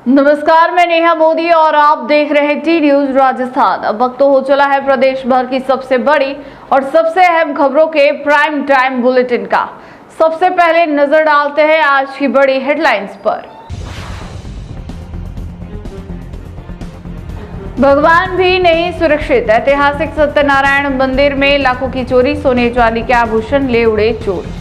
नमस्कार, मैं नेहा मोदी और आप देख रहे हैं टी न्यूज राजस्थान। अब वक्त तो हो चला है प्रदेश भर की सबसे बड़ी और सबसे अहम खबरों के प्राइम टाइम बुलेटिन का। सबसे पहले नजर डालते हैं आज की बड़ी हेडलाइंस पर। भगवान भी नहीं सुरक्षित, ऐतिहासिक सत्यनारायण मंदिर में लाखों की चोरी, सोने चांदी के आभूषण ले उड़े चोर।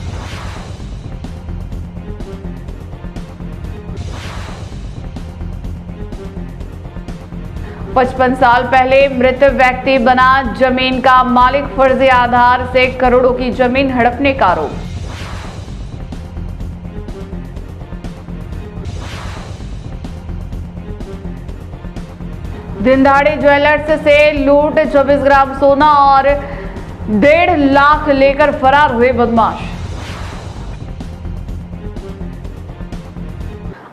पचपन साल पहले मृत व्यक्ति बना जमीन का मालिक, फर्जी आधार से करोड़ों की जमीन हड़पने का आरोप। दिनदहाड़े ज्वेलर्स से लूट, 24 ग्राम सोना और 1.5 लाख लेकर फरार हुए बदमाश।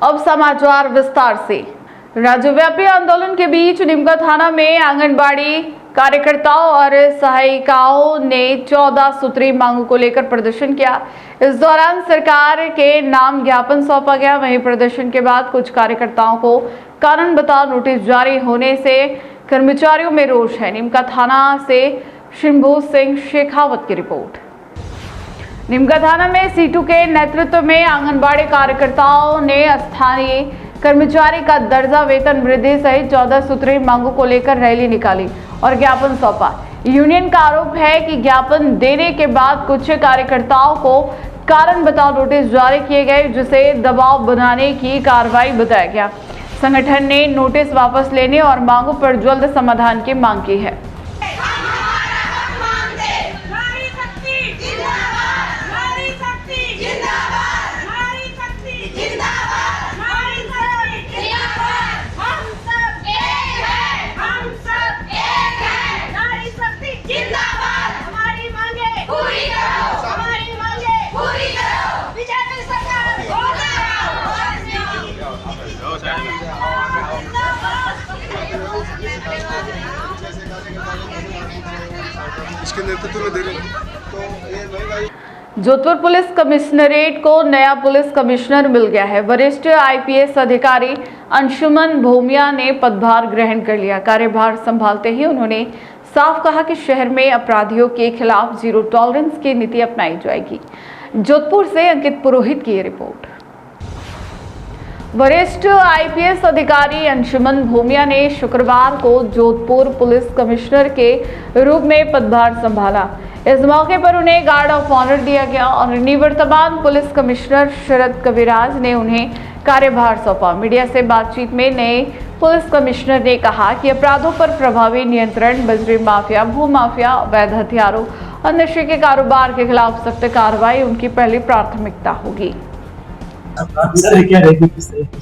अब समाचार विस्तार से। राज्यव्यापी आंदोलन के बीच निमगा थाना में आंगनबाड़ी कार्यकर्ताओं और सहायिकाओं ने 14 सूत्री मांगों को लेकर प्रदर्शन किया। इस दौरान सरकार के नाम ज्ञापन सौंपा गया। वहीं प्रदर्शन के बाद कुछ कार्यकर्ताओं को कारण बताओ नोटिस जारी होने से कर्मचारियों में रोष है। निमगा थाना से शंभू सिंह शेखावत की रिपोर्ट। निमगा थाना में सीटू के नेतृत्व में आंगनबाड़ी कार्यकर्ताओं ने स्थानीय कर्मचारी का दर्जा, वेतन वृद्धि सहित 14 सूत्री मांगों को लेकर रैली निकाली और ज्ञापन सौंपा। यूनियन का आरोप है कि ज्ञापन देने के बाद कुछ कार्यकर्ताओं को कारण बताओ नोटिस जारी किए गए, जिसे दबाव बनाने की कार्रवाई बताया गया। संगठन ने नोटिस वापस लेने और मांगों पर जल्द समाधान की मांग की है। इसके नेतृत्व में दे रहे जोधपुर पुलिस कमिश्नरेट को नया पुलिस कमिश्नर मिल गया है। वरिष्ठ आईपीएस अधिकारी अंशुमन भूमिया ने पदभार ग्रहण कर लिया। कार्यभार संभालते ही उन्होंने साफ कहा कि शहर में अपराधियों के खिलाफ जीरो टॉलरेंस की नीति अपनाई जाएगी। जोधपुर से अंकित पुरोहित की रिपोर्ट। वरिष्ठ आईपीएस अधिकारी अंशुमन भूमिया ने शुक्रवार को जोधपुर पुलिस कमिश्नर के रूप में पदभार संभाला। इस मौके पर उन्हें गार्ड ऑफ ऑनर दिया गया और निवर्तमान पुलिस कमिश्नर शरद कविराज ने उन्हें कार्यभार सौंपा। मीडिया से बातचीत में नए पुलिस कमिश्नर ने कहा कि अपराधों पर प्रभावी नियंत्रण, बजरी माफिया, भू माफिया, अवैध हथियारों और नशे के कारोबार के खिलाफ सख्त कार्रवाई उनकी पहली प्राथमिकता होगी। क्या रहेगी, किस तरीके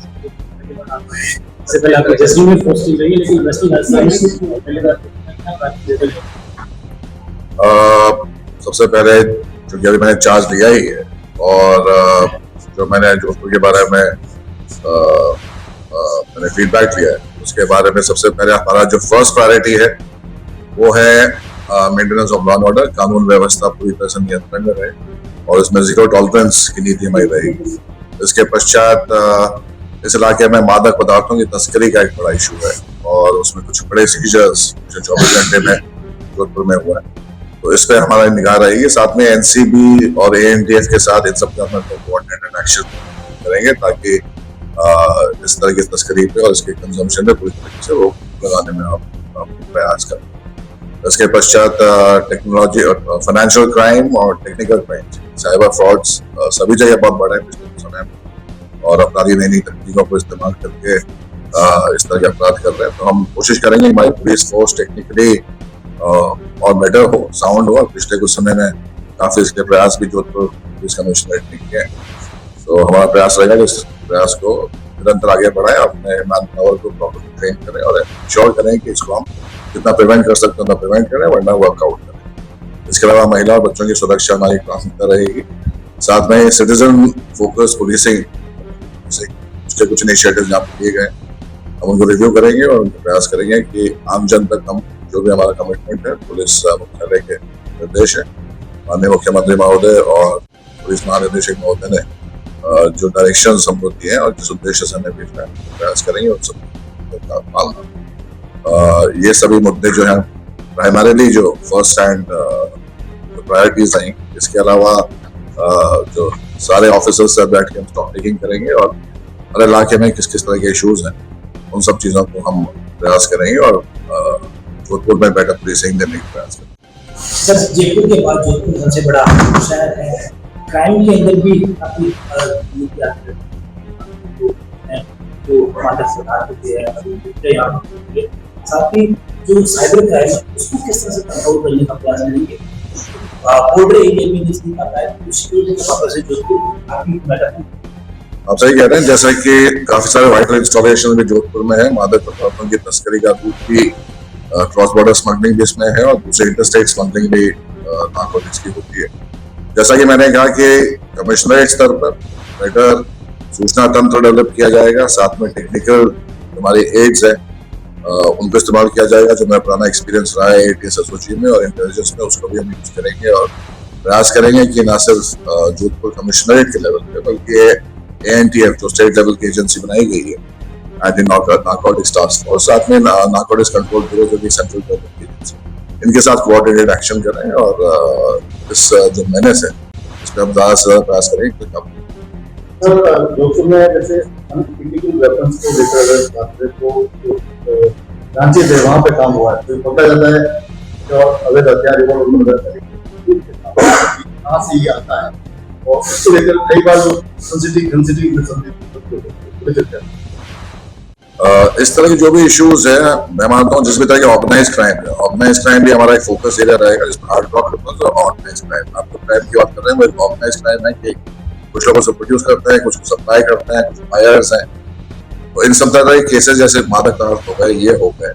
से पहले आपको जैसलमेर पोस्टिंग रही है, लेकिन वेस्टर्न राजस्थान में पहले सबसे पहले क्योंकि अभी मैंने चार्ज लिया ही है और जो मैंने जोधपुर के बारे में मैंने फीडबैक लिया है, उसके बारे में सबसे पहले हमारा जो फर्स्ट प्रायोरिटी है वो है maintenance of law and order, कानून व्यवस्था पूरी तरह से नियंत्रण में रहे और इसमें जीरो टॉलरेंस की नीति हमारी रहेगी। इसके पश्चात इस इलाके में मादक पदार्थों की तस्करी का एक बड़ा इशू है और उसमें कुछ बड़े सीजर्स जो 24 घंटे में जोधपुर में हुआ है, तो इस पर हमारा निगाह रहेगी। साथ में एनसीबी और एएनटीएफ के साथ इन सब का कोऑर्डिनेटेड एक्शन करेंगे ताकि इस तरह की तस्करी पे और इसके कंजम्पशन पे पूरी तरीके से रोक लगाने में आप प्रयास करें। इसके पश्चात टेक्नोलॉजी और फाइनेंशियल क्राइम और टेक्निकल क्राइम, साइबर फ्रॉड्स सभी जगह बहुत बढ़े पिछले समय में और अपराधी नई नई तकनीकों को इस्तेमाल करके इस तरह के अपराध कर रहे हैं। तो हम कोशिश करेंगे हमारी पुलिस फोर्स टेक्निकली और बेटर हो, साउंड हो। पिछले कुछ समय में काफी इसके प्रयास भी जोधपुर पुलिस कमिश्नरेट ने किए हैं, तो हमारा प्रयास रहेगा कि इस प्रयास को निरंतर आगे बढ़ाएं, अपने मैन पावर को प्रॉपर्ली ट्रेन करें और इंश्योर करें कि इसको हम जितना प्रिवेंट कर सकते हैं उतना प्रिवेंट करें, वरना वर्कआउट करें। इसके अलावा महिला और बच्चों की सुरक्षा हमारी प्राथमिकता रहेगी। साथ में सिटीजन फोकस पुलिसिंग उसके कुछ इनिशिएटिव्स यहाँ पे लिए गए, हम उनको रिव्यू करेंगे और उनको प्रयास करेंगे कि आम जन तक हम जो भी हमारा कमिटमेंट है पुलिस मुख्यालय के निर्देश है, माननीय मुख्यमंत्री महोदय और पुलिस महानिदेशक महोदय ने जो डायरेक्शन हम लोग दिए हैं और जिस उद्देश्य से हमें भेजना है प्रयास करेंगे उन सब का पालना। ये सभी मुद्दे जो हैं प्राइमरीली जो फर्स्ट हैंड प्रायोरिटीज हैं, इसके अलावा जो सारे ऑफिसर्स से बैठ के हम स्टॉक टेकिंग करेंगे और हर इलाके में किस किस तरह के इश्यूज हैं उन सब चीज़ों को हम प्रयास करेंगे और जोधपुर में बेटर पुलिसिंग देने का प्रयास करेंगे। सर, जयपुर के बाद जोधपुर सबसे बड़ा शहर है, क्राइम के अंदर भी काफी नीति आती है जो हमारे सुधार होते हैं, अभी यहाँ होती है। साथ ही जो साइबर क्राइम है उसको किस तरह से कंट्रोल करने का प्रयास करेंगे। बॉर्डर एरिया में जिस नहीं आता है उसके वापस से जोधपुर काफी मैटर। आप सही कह रहे हैं, जैसा कि काफी सारे वाइटल इंस्टॉलेशन भी जोधपुर में है, मादक पदार्थों की तस्करी का रूप भी क्रॉस बॉर्डर स्मगलिंग भी इसमें है और दूसरे इंटरस्टेट स्मगलिंग भी नारकोटिक्स की होती है। जैसा कि मैंने कहा कि कमिश्नरेट स्तर पर बेटर सूचना तंत्र डेवलप किया जाएगा, साथ में टेक्निकल हमारे एड्स है उनको इस्तेमाल किया जाएगा। जो मेरा पुराना एक्सपीरियंस रहा है ATS SOG में और इंटेलिजेंस में, उसको भी हम यूज करेंगे और प्रयास करेंगे कि न सिर्फ जोधपुर कमिश्नरेट के लेवल पे बल्कि ANTF जो स्टेट लेवल की एजेंसी बनाई गई है एंटी नारकोटिक्स टास्क फोर्स, साथ में नारकोटिक्स कंट्रोल ब्यूरो जो कि सेंट्रल गवर्नमेंट की एजेंसी, इनके साथ कोऑर्डिनेटेड एक्शन करें और इस जो मेनेस है इस पर हम ज्यादा से ज्यादा प्रयास करेंगे। सर, जोधपुर में जैसे अनइलीगल वेपन्स को लेकर बात करें तो ब्रांचेज है वहाँ पे काम हुआ है, तो पता चलता है जो अवैध हथियार कहाँ से ये आता है और उसको लेकर कई बार जो इस तरह के जो भी इश्यूज है, मैं मानता हूँ जिस भी तरह के ऑर्गेनाइज क्राइम भी हमारा एक फोकस एरिया रहेगा, जिसमें हार्ड रॉक और ऑर्गेनाइज क्राइम। आप तो क्राइम की बात कर रहे हैं, वो ऑर्गेनाइज क्राइम है कि कुछ लोगों से प्रोड्यूस करते हैं, कुछ को सप्लाई करते हैं, कुछ बायर्स हैं। तो इन सब तरह के केसेस जैसे मादक पदार्थ हो गए, ये हो गए,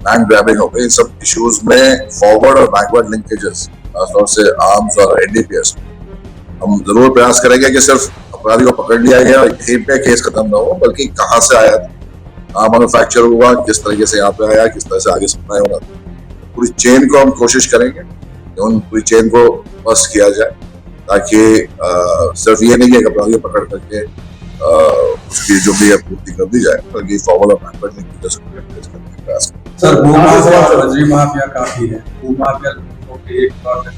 बैंक ग्रैबिंग हो गई, इन सब इश्यूज में फॉरवर्ड और बैकवर्ड लिंकेजेस खासतौर से आर्म्स और NDPS हम जरूर प्रयास करेंगे कि सिर्फ अपराधी को पकड़ लिया गया यहीं पे केस खत्म ना हो, बल्कि कहाँ से आया था, कहाँ मैन्युफैक्चर हुआ, किस तरीके से यहाँ पे आया, किस तरह से आगे सप्लाई हो रहा था। पूरी चेन को हम कोशिश करेंगे कि उन पूरी चेन को बस्ट किया जाए, ताकि सिर्फ ये नहीं कि अपराधी को पकड़ करके उसकी जो भी पूर्ति कर दी जाए, बल्कि फॉरवर्ड और बैकवर्ड लिंकेजेस करने का प्रयास करें। सर, बजरी माफिया काफी है, वो माफिया लोगों के एक बार में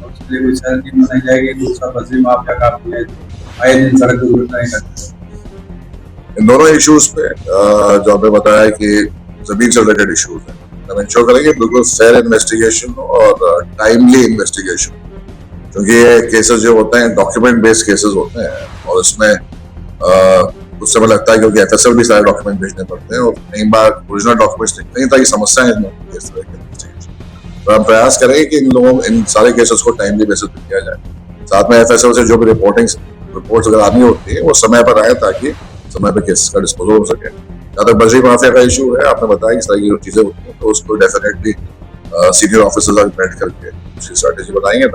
उसके लिए कोई शहर की बनाई जाएगी। दूसरा बजरी माफिया काफी है, आए दिन सड़क दुर्घटनाएं करते हैं। इन दोनों इश्यूज पे जो आपने बताया कि जमीन से रिलेटेड इश्यूज है, हम इंश्योर करेंगे बिल्कुल फेयर इन्वेस्टिगेशन और टाइमली इन्वेस्टिगेशन, क्योंकि ये केसेस जो होते हैं डॉक्यूमेंट बेस्ड केसेस होते हैं और इसमें कुछ समय लगता है क्योंकि FSL भी सारे डॉक्यूमेंट भेजने पड़ते हैं और कई बार ओरिजिनल डॉक्यूमेंट्स निकलते हैं, ताकि समस्याएं इस तरह के इन्वेस्टिगेशन। तो हम प्रयास करेंगे कि इन सारे केसेस को टाइमली बेसिस पे किया जाए। साथ में FSL से जो भी रिपोर्ट्स अगर आनी होती है वो समय पर आए, ताकि समय पर केसेस का डिस्पोजल हो सके। जहाँ तक बजरी माफिया का इशू है, आपने बताया इस तरह की जो चीजें होती हैं, तो उसको डेफिनेटली सीनियर ऑफिसर्स बैठ करके उसकी स्ट्रेटेजी बनाएंगे।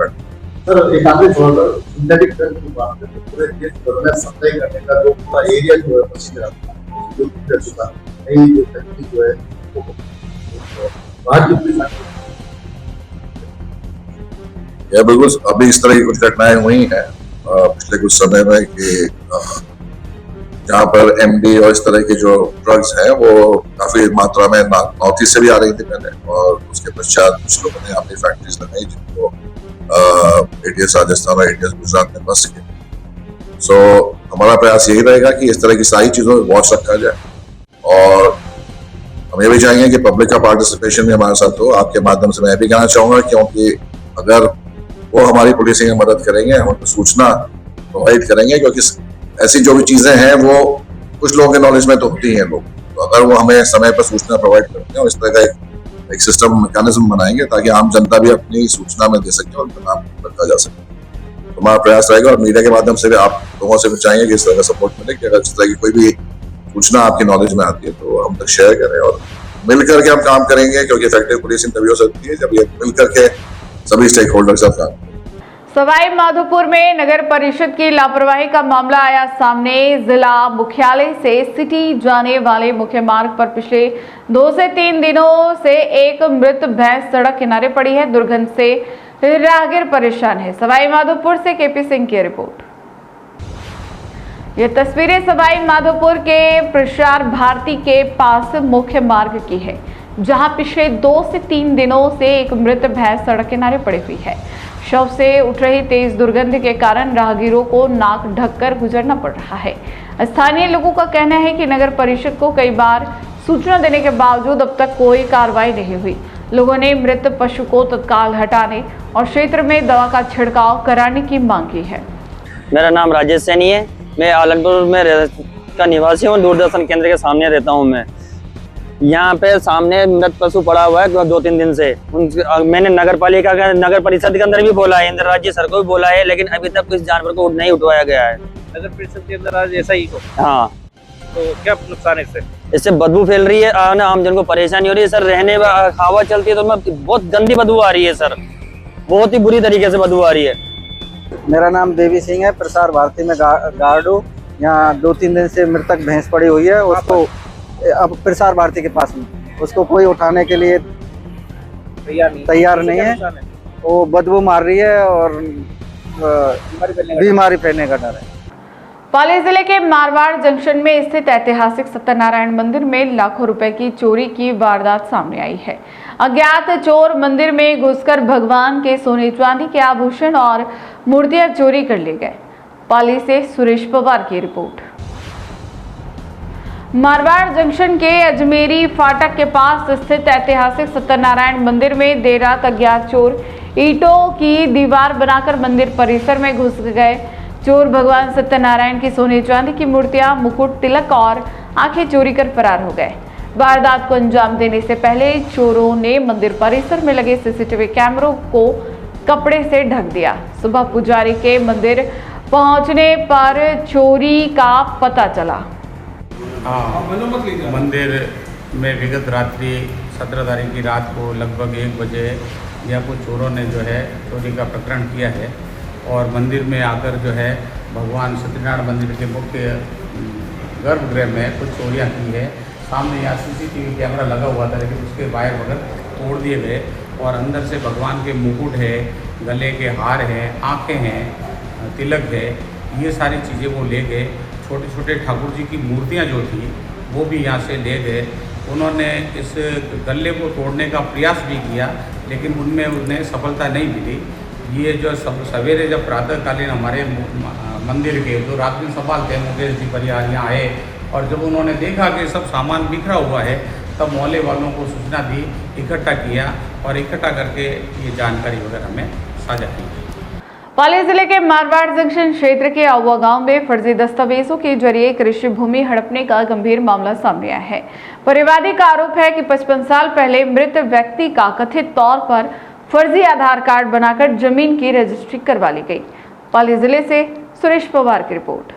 सर, एक आखिरी सवाल है, सिंथेटिक ड्रग की बात करें तो पूरे देश भर में सप्लाई करने का जो पूरा एरिया जो है पश्चिमी राजस्थान जो कर चुका है, नई जो फैक्ट्री जो है वहाँ की पुलिस या बिल्कुल अभी इस तरह की कुछ घटनाएं हुई हैं पिछले कुछ समय में कि जहाँ पर MD और इस तरह के जो ड्रग्स हैं वो काफी मात्रा में नॉर्थ ईस्ट से भी आ रही थी पहले, और उसके पश्चात कुछ लोगों ने अपनी फैक्ट्रीज लगाई जिनको ATS राजस्थान और ATS गुजरात में बस्ट किए। सो हमारा प्रयास यही रहेगा कि इस तरह की सारी चीजों पर वॉच रखा जाए और हम ये भी चाहेंगे कि पब्लिक का पार्टिसिपेशन भी हमारे साथ हो। आपके माध्यम से मैं भी कहना चाहूंगा, क्योंकि अगर वो हमारी पुलिसिंग में मदद करेंगे, हम उनको सूचना प्रोवाइड करेंगे, क्योंकि ऐसी जो भी चीजें हैं वो कुछ लोगों के नॉलेज में तो होती हैं लोग, तो अगर वो हमें समय पर सूचना प्रोवाइड करते हैं और इस तरह का एक सिस्टम मैकेनिज्म बनाएंगे ताकि आम जनता भी अपनी सूचना में दे सके और नाम रखा जा सके, तो हमारा प्रयास रहेगा। और मीडिया के माध्यम से भी आप लोगों से भी चाहेंगे कि इस तरह का सपोर्ट मिले, कि अगर इस तरह की कोई भी सूचना आपकी नॉलेज में आती है तो हम तक शेयर करें और मिल करके हम काम करेंगे, क्योंकि इफेक्टिव पुलिसिंग तभी हो सकती है जब ये मिल करके सभी स्टेक होल्डर के साथ काम करें। सवाई माधोपुर में नगर परिषद की लापरवाही का मामला आया सामने। जिला मुख्यालय से सिटी जाने वाले मुख्य मार्ग पर पिछले 2 से 3 दिनों से एक मृत भैंस सड़क किनारे पड़ी है। दुर्गंध से राहगीर परेशान है। सवाई माधोपुर से केपी सिंह की रिपोर्ट। ये तस्वीरें सवाई माधोपुर के प्रसार भारती के पास मुख्य मार्ग की है, जहां पिछले 2 से 3 दिनों से एक मृत भैंस सड़क किनारे पड़ी हुई है। शव से उठ रही तेज दुर्गंध के कारण राहगीरों को नाक ढककर गुजरना पड़ रहा है। स्थानीय लोगों का कहना है कि नगर परिषद को कई बार सूचना देने के बावजूद अब तक कोई कार्रवाई नहीं हुई। लोगों ने मृत पशु को तत्काल हटाने और क्षेत्र में दवा का छिड़काव कराने की मांग की है। मेरा नाम राजेश सैनी है। मैं आलमपुर में का निवासी हूँ। दूरदर्शन केंद्र के सामने रहता हूँ मैं। यहाँ पे सामने मृत पशु पड़ा हुआ है 2-3 दिन से। मैंने नगर पालिका का नगर परिषद के अंदर भी बोला है, इंदिरा राज्य सर को भी बोला है, लेकिन अभी तक इस जानवर को नहीं उठवाया गया है। नगर परिषद के अंदर आज ऐसा ही हो। हाँ, तो क्या नुकसान है इससे? इससे बदबू फैल रही है, आम जन को परेशानी हो रही है सर। रहने हवा चलती है तो बहुत गंदी बदबू आ रही है सर, बहुत ही बुरी तरीके से बदबू आ रही है। मेरा नाम देवी सिंह है, प्रसार भारती में गार्ड हूँ। यहाँ 2-3 दिन से मृतक भैंस पड़ी हुई है, उसको अब प्रसार भारती के पास में, उसको कोई उठाने के लिए तैयार नहीं है। वो बदबू मार रही है और बीमारी फैलने का डर है। पाली जिले के मारवाड़ जंक्शन में स्थित ऐतिहासिक सत्यनारायण मंदिर में लाखों रुपए की चोरी की वारदात सामने आई है। अज्ञात चोर मंदिर में घुसकर भगवान के सोने चांदी के आभूषण और मूर्तियां चोरी कर ले गए। पाली से सुरेश पवार की रिपोर्ट। मारवाड़ जंक्शन के अजमेरी फाटक के पास स्थित ऐतिहासिक सत्यनारायण मंदिर में देर रात अज्ञात चोर ईंटों की दीवार बनाकर मंदिर परिसर में घुस गए। चोर भगवान सत्यनारायण की सोने चांदी की मूर्तियां, मुकुट, तिलक और आंखें चोरी कर फरार हो गए। वारदात को अंजाम देने से पहले चोरों ने मंदिर परिसर में लगे सीसीटीवी कैमरों को कपड़े से ढक दिया। सुबह पुजारी के मंदिर पहुंचने पर चोरी का पता चला। मंदिर में विगत रात्रि 17 तारीख की रात को लगभग 1 बजे या कुछ चोरों ने जो है चोरी का प्रकरण किया है और मंदिर में आकर जो है भगवान सत्यनारायण मंदिर के मुख्य गर्भगृह में कुछ चोरियां की है। सामने यहाँ सीसीटीवी कैमरा लगा हुआ था, लेकिन उसके वायर वगैरह तोड़ दिए गए और अंदर से भगवान के मुकुट है, गले के हार हैं, आँखें हैं, तिलक है, ये सारी चीज़ें वो ले गए। छोटे छोटे ठाकुर जी की मूर्तियाँ जो थी वो भी यहाँ से ले गए। उन्होंने इस गले को तोड़ने का प्रयास भी किया, लेकिन उनमें उन्हें सफलता नहीं मिली। ये जो सवेरे जब प्रातःकालीन हमारे मंदिर के जो रात दिन संभाल थे मुकेश जी परिहार यहाँ आए और जब उन्होंने देखा कि सब सामान बिखरा हुआ है, तब मोहल्ले वालों को सूचना दी, इकट्ठा किया और इकट्ठा करके ये जानकारी वगैरह हमें साझा की। पाली जिले के मारवाड़ जंक्शन क्षेत्र के आउवा गांव में फर्जी दस्तावेजों के जरिए कृषि भूमि हड़पने का गंभीर मामला सामने आया है। परिवादी का आरोप है कि 55 साल पहले मृत व्यक्ति का कथित तौर पर फर्जी आधार कार्ड बनाकर जमीन की रजिस्ट्री करवा ली गई। पाली जिले से सुरेश पवार की रिपोर्ट।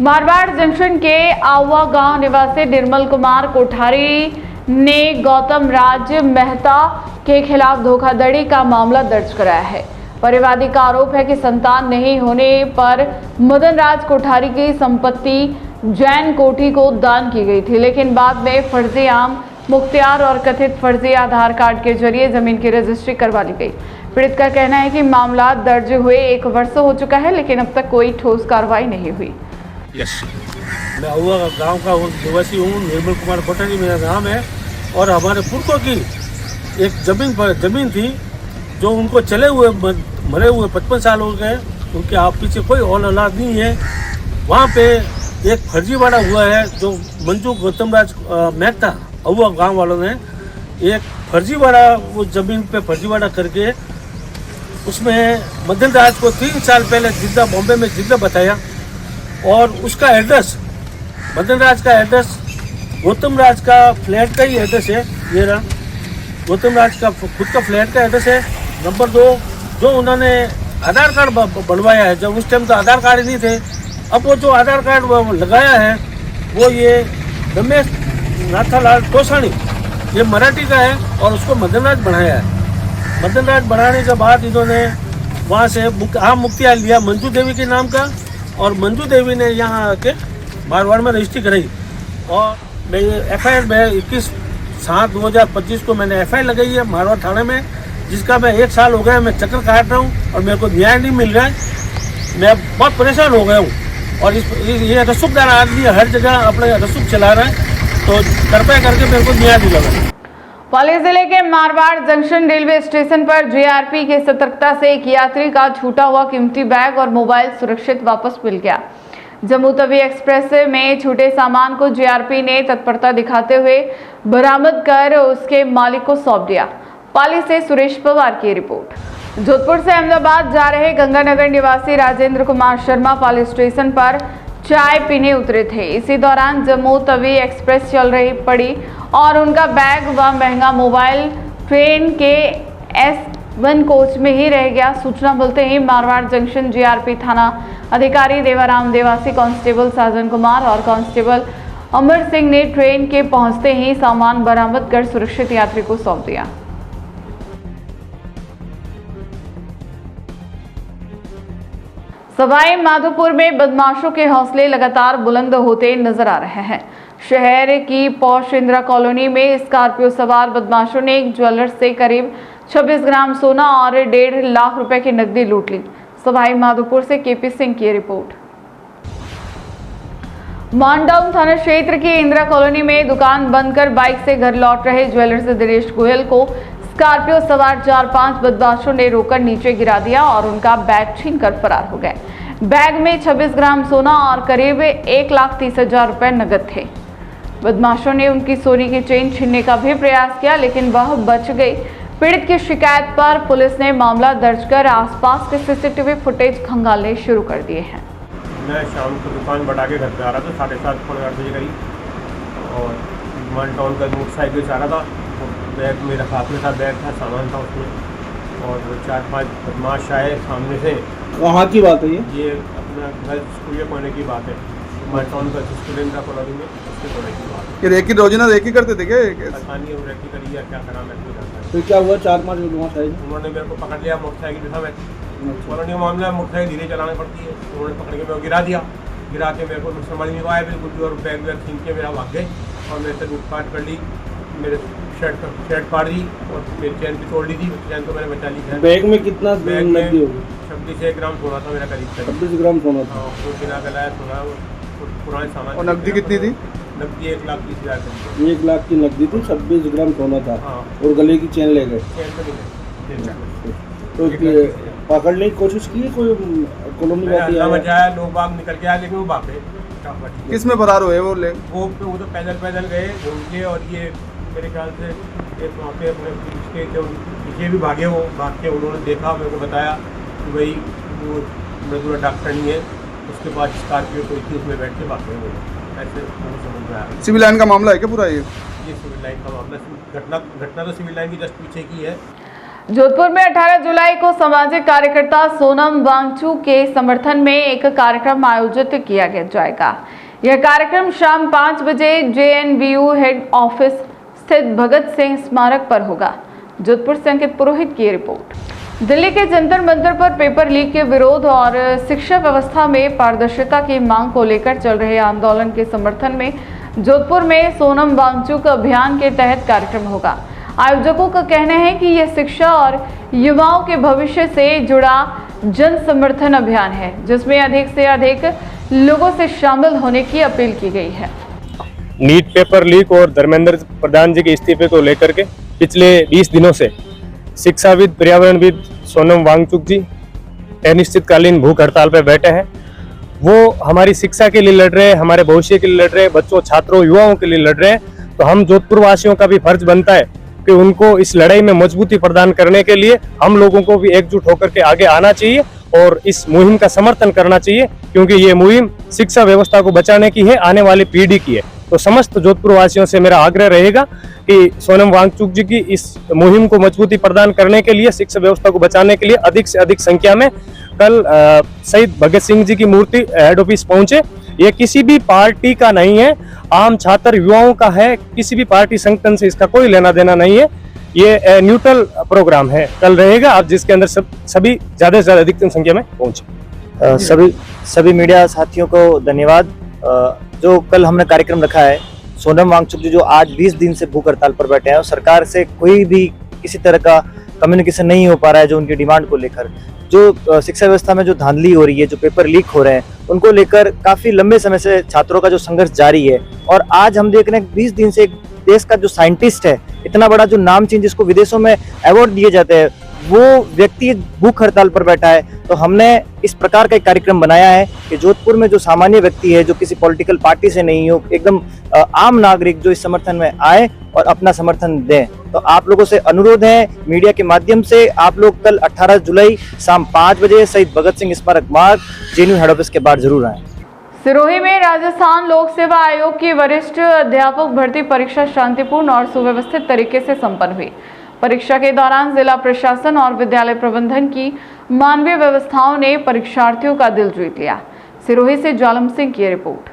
मारवाड़ जंक्शन के आउवा गांव निवासी निर्मल कुमार कोठारी ने गौतम राज मेहता के खिलाफ धोखाधड़ी का मामला दर्ज कराया है। परिवादी का आरोप है कि संतान नहीं होने पर मदन राज कोठारी की संपत्ति जैन कोठी को दान की गई थी, लेकिन बाद में फर्जी आम मुख्तियार और कथित फर्जी आधार कार्ड के जरिए जमीन की रजिस्ट्री करवा ली गई। पीड़ित का कहना है कि मामला दर्ज हुए 1 वर्ष हो चुका है, लेकिन अब तक कोई ठोस कार्रवाई नहीं हुई। मैं आउवा गांव का निवासी हूँ, निर्मल कुमार कोठारी मेरा नाम है। और हमारे पुरखों की एक जमीन थी जो उनको चले हुए मरे हुए 55 साल हो गए, उनके आप पीछे कोई और औलाद नहीं है। वहाँ पे एक फर्जीवाड़ा हुआ है जो मंजू गौतम राज मेहता आउवा गांव वालों ने एक फर्जीवाड़ा वो जमीन पे फर्जीवाड़ा करके उसमें मदन राज को 3 साल पहले जिद्दा बॉम्बे में जिद्दा बताया और उसका एड्रेस मदन राज का एड्रेस गौतम राज का फ्लैट का ही एड्रेस है। ये रहा गौतम राज का खुद का फ्लैट का एड्रेस है। नंबर 2 जो उन्होंने आधार कार्ड बनवाया है, जब उस टाइम तो आधार कार्ड ही नहीं थे, अब वो जो आधार कार्ड लगाया है वो ये रमेश नाथालाल टोसानी, ये मराठी का है और उसको मदन राज बनाया है। मदन राज बनाने के बाद इन्होंने वहाँ से आम मुख्तियार लिया मंजू देवी के नाम का और मंजू देवी ने यहाँ आके मारवाड़ में रजिस्ट्री कराई और मैं FIR में 21/7/2025 को मैंने FIR लगाई है मारवाड़ थाने में जिसका मैं 1 साल हो गया मैं चक्कर काट रहा हूँ और मेरे को न्याय नहीं मिल रहा है। मैं बहुत परेशान हो गया हूँ और ये रसूखदार आदमी हर जगह अपने रसूख चला रहा है, तो कृपया करके मेरे को न्याय दिलाना। पाली जिले के मारवाड़ जंक्शन रेलवे स्टेशन पर जीआरपी की सतर्कता से एक यात्री का छूटा हुआ कीमती बैग और मोबाइल सुरक्षित वापस मिल गया। जम्मू तवी एक्सप्रेस में छूटे सामान को जीआरपी ने तत्परता दिखाते हुए बरामद कर उसके मालिक को सौंप दिया। पाली से सुरेश पवार की रिपोर्ट। जोधपुर से अहमदाबाद जा रहे गंगानगर निवासी राजेंद्र कुमार शर्मा पाली स्टेशन पर चाय पीने उतरे थे। इसी दौरान जम्मू तवी एक्सप्रेस चल रही पड़ी और उनका बैग व महंगा मोबाइल ट्रेन के S1 कोच में ही रह गया। सूचना मिलते ही मारवाड़ जंक्शन जीआरपी थाना अधिकारी देवाराम देवासी, कांस्टेबल साजन कुमार और कांस्टेबल अमर सिंह ने ट्रेन के पहुंचते ही सामान बरामद कर सुरक्षित यात्री को सौंप दिया। सवाई माधोपुर में बदमाशों के हौसले लगातार बुलंद होते नजर आ रहे हैं। शहर की पौष इंदिरा कॉलोनी में स्कॉर्पियो सवार बदमाशों ने एक ज्वेलर्स से करीब 26 ग्राम सोना और 1.5 लाख रुपए की नकदी लूट ली। सवाई माधोपुर से केपी सिंह की रिपोर्ट। मानडाउन थाना क्षेत्र की इंदिरा कॉलोनी में दुकान बंद कर बाइक से घर लौट रहे ज्वेलर्स दिनेश गोयल को स्कॉर्पियो सवार 4-5 बदमाशों ने रोककर नीचे गिरा दिया और उनका बैग छीनकर फरार हो गए। बैग में 26 ग्राम सोना और करीब 1,30,000 रुपए नकद थे। बदमाशों ने उनकी सोने की चेन छीनने का भी प्रयास किया, लेकिन वह बच गई। पीड़ित की शिकायत पर पुलिस ने मामला दर्ज कर आसपास के सीसीटीवी फुटेज खंगालने शुरू कर दिए हैं। मैं शाम को दुकान बढ़ा के घर पे आ रहा था 7:30-8 बजे करीब, और मानटाउन का मोटरसाइकिल से आ रहा था। बैग मेरा हाथ में था, बैग था, सामान था उसमें, और 4-5 बदमाश आए सामने से। वहाँ की बात है ये अपना घर स्कूल कोने की बात है, मानटाउन का स्टूडेंट का कॉलोनी में उसके कोने की बात है। कि रेकी रोजाना रेकी करते थे क्या? पता नहीं वो रेकी करी या क्या करा, मैं नहीं जानता। तो क्या हुआ? 4-5 बदमाश आए, उन्होंने मेरे को पकड़ लिया, मोटरसाइकिल पे था मैं। कॉलोनी का मामला है, मोटरसाइकिल धीरे चलानी पड़ती है। उन्होंने पकड़ के मेरे को गिरा दिया, गिरा के मेरे को समझ नहीं आया बिल्कुल भी, और बैग वैग छीन के मेरा भाग गए और मेरे से लूटपाट कर ली। मेरे शर्ट फाड़ दी और मेरी चैन भी तोड़ ली थी। चैन तो मैंने बचा ली है। बैग में कितना? बैग में 26 ग्राम सोना था मेरा, करीब 26 ग्राम सोना था। वो बिना गलाया सोना, पुराने सामान। और नकदी कितनी थी? नकदी 1,30,000 1 लाख की नकदी थी, 26 ग्राम सोना था। हाँ। और गले की चेन ले गए। चैन तो नहीं, तो पकड़ने की कोशिश की कोई कॉलोनी में? बचाया, लोग बाग निकल के आए, लेकिन वो भागे। किस में फरार हुए वो तो पैदल गए घूम के, और ये मेरे ख्याल से एक वहाँ पे अपने उसके पीछे भी भागे। वो भाग के उन्होंने देखा, मेरे को बताया कि भाई वो मजदूर डॉक्टर नहीं है। उसके बाद स्कॉर्पियो कोई थी, उसमें बैठ के भागे वो। ऐसे मुझे समझ में आया। सिविल लाइन का मामला है क्या पूरा? ये सिविल लाइन का मामला, घटना तो सिविल लाइन की जस्ट पीछे की है। जोधपुर में 18 जुलाई को सामाजिक कार्यकर्ता सोनम वांगचुक के समर्थन में एक कार्यक्रम आयोजित किया जाएगा। यह कार्यक्रम शाम 5 बजे JNVU हेड ऑफिस स्थित भगत सिंह स्मारक पर होगा। जोधपुर से अंकित पुरोहित की रिपोर्ट। दिल्ली के जंतर मंतर पर पेपर लीक के विरोध और शिक्षा व्यवस्था में पारदर्शिता की मांग को लेकर चल रहे आंदोलन के समर्थन में जोधपुर में सोनम वांगचुक अभियान के तहत कार्यक्रम होगा। आयोजकों का कहना है कि यह शिक्षा और युवाओं के भविष्य से जुड़ा जन समर्थन अभियान है, जिसमें अधिक से अधिक लोगों से शामिल होने की अपील की गई है। नीट पेपर लीक और धर्मेंद्र प्रधान जी के इस्तीफे को लेकर के पिछले 20 दिनों से शिक्षाविद पर्यावरणविद सोनम वांगचुक जी अनिश्चितकालीन भूख हड़ताल पर बैठे हैं। वो हमारी शिक्षा के लिए लड़ रहे हैं, हमारे भविष्य के लिए लड़ रहे हैं, बच्चों छात्रों युवाओं के लिए लड़ रहे हैं। तो हम जोधपुर वासियों का भी फर्ज बनता है कि उनको इस लड़ाई में मजबूती प्रदान करने के लिए हम लोगों को भी एकजुट होकर के आगे आना चाहिए और इस मुहिम का समर्थन करना चाहिए, क्योंकि ये मुहिम शिक्षा व्यवस्था को बचाने की है, आने वाली पीढ़ी की है। तो समस्त जोधपुर वासियों से मेरा आग्रह रहेगा कि सोनम वांगचुक जी की इस मुहिम को मजबूती प्रदान करने के लिए, शिक्षा व्यवस्था को बचाने के लिए अधिक से अधिक संख्या में कल शहीद भगत सिंह जी की मूर्ति हेड ऑफिस पहुंचे। ये किसी भी पार्टी का नहीं है, आम छात्र युवाओं का है, किसी भी पार्टी संगठन से इसका कोई लेना देना नहीं है। ये न्यूट्रल प्रोग्राम है, कल रहेगा, आप जिसके अंदर सभी ज्यादा से ज्यादा अधिकतम संख्या में पहुंचे। सभी मीडिया साथियों को धन्यवाद। जो कल हमने कार्यक्रम रखा है, सोनम वांगचुक जी जो आज 20 दिन से भूख हड़ताल पर बैठे हैं और सरकार से कोई भी किसी तरह का कम्युनिकेशन नहीं हो पा रहा है जो उनकी डिमांड को लेकर, जो शिक्षा व्यवस्था में जो धांधली हो रही है, जो पेपर लीक हो रहे हैं, उनको लेकर काफ़ी लंबे समय से छात्रों का जो संघर्ष जारी है। और आज हम देख रहे हैं 20 दिन से एक देश का जो साइंटिस्ट है, इतना बड़ा जो नामचीन, जिसको विदेशों में अवार्ड दिए जाते हैं, वो व्यक्ति भूख हड़ताल पर बैठा है। तो हमने इस प्रकार का एक कार्यक्रम बनाया है कि जोधपुर में जो सामान्य व्यक्ति है, जो किसी पॉलिटिकल पार्टी से नहीं हो, एकदम आम नागरिक जो इस समर्थन में आए और अपना समर्थन दें। तो आप लोगों से अनुरोध है, मीडिया के माध्यम से आप लोग कल 18 जुलाई शाम 5 बजे शहीद भगत सिंह स्मारक मार्ग जेएनयू हेड ऑफिस के बाहर जरूर आए। सिरोही में राजस्थान लोक सेवा आयोग की वरिष्ठ अध्यापक भर्ती परीक्षा शांतिपूर्ण और सुव्यवस्थित तरीके से संपन्न हुई। परीक्षा के दौरान जिला प्रशासन और विद्यालय प्रबंधन की मानवीय व्यवस्थाओं ने परीक्षार्थियों का दिल जीत लिया। सिरोही से जालम सिंह की रिपोर्ट।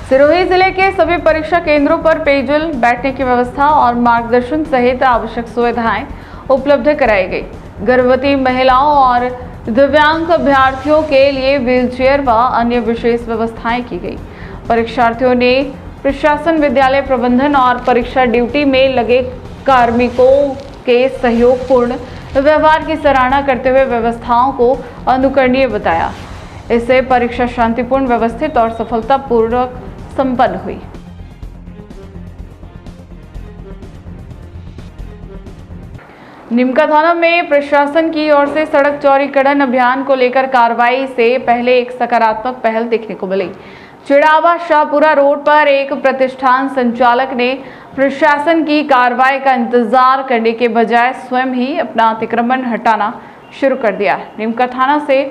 सिरोही जिले के सभी परीक्षा केंद्रों पर पेयजल, बैठने की व्यवस्था और मार्गदर्शन सहित आवश्यक सुविधाएं उपलब्ध कराई गई। गर्भवती महिलाओं और दिव्यांग अभ्यर्थियों के लिए व्हीलचेयर व अन्य विशेष व्यवस्थाएं की गई। परीक्षार्थियों ने प्रशासन, विद्यालय प्रबंधन और परीक्षा ड्यूटी में लगे कार्मिकों के सहयोगपूर्ण व्यवहार की सराहना करते हुए व्यवस्थाओं को अनुकरणीय बताया। इससे परीक्षा शांतिपूर्ण, व्यवस्थित और सफलतापूर्वक संपन्न हुई। निमका थाना में प्रशासन की ओर से सड़क चौड़ीकरण अभियान को लेकर कार्रवाई से पहले एक सकारात्मक पहल देखने को मिली। चिड़ावा शाहपुरा रोड पर एक प्रतिष्ठान संचालक ने प्रशासन की कार्रवाई का इंतजार करने के बजाय स्वयं ही अपना अतिक्रमण हटाना शुरू कर दिया। निमका थाना से